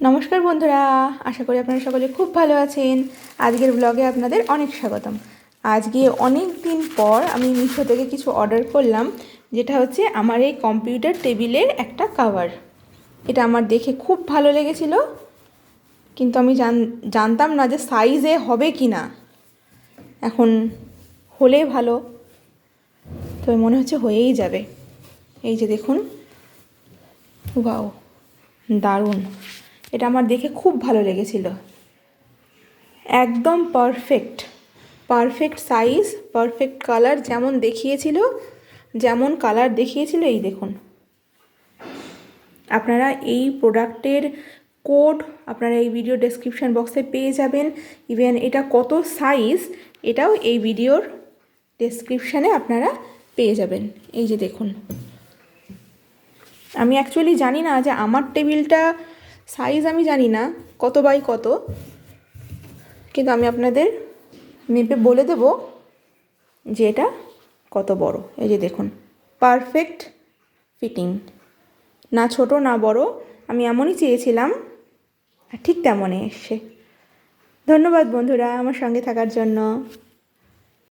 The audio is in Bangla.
নমস্কার বন্ধুরা, আশা করি আপনারা সকলে খুব ভালো আছেন। আজকের ব্লগে আপনাদের অনেক স্বাগতম। আজকে অনেক দিন পর আমি মিশো থেকে কিছু অর্ডার করলাম, যেটা হচ্ছে আমার এই কম্পিউটার টেবিলের একটা কভার। এটা আমার দেখে খুব ভালো লেগেছিল, কিন্তু আমি জানতাম না যে সাইজে হবে কি না। এখন হলে ভালো, তো মনে হচ্ছে হয়েই যাবে। এই যে দেখুন, ওয়াও, দারুণ! এটা আমার দেখে খুব ভালো লেগেছিল। একদম পারফেক্ট সাইজ, পারফেক্ট কালার, যেমন কালার দেখিয়েছিল এই দেখুন। আপনারা এই প্রোডাক্টের কোড আপনারা এই ভিডিও ডেসক্রিপশান বক্সে পেয়ে যাবেন। ইভেন এটা কত সাইজ এটাও এই ভিডিওর ডেসক্রিপশানে আপনারা পেয়ে যাবেন। এই যে দেখুন, আমি অ্যাকচুয়ালি জানি না যে আমার টেবিলটা সাইজ আমি জানি না কত বাই কত, কিন্তু আমি আপনাদের মেপে বলে দেব যে এটা কত বড়। এই যে দেখুন, পারফেক্ট ফিটিং, না ছোট না বড়, আমি এমনই চেয়েছিলাম আর ঠিক তেমনই এসছে। ধন্যবাদ বন্ধুরা আমার সঙ্গে থাকার জন্য।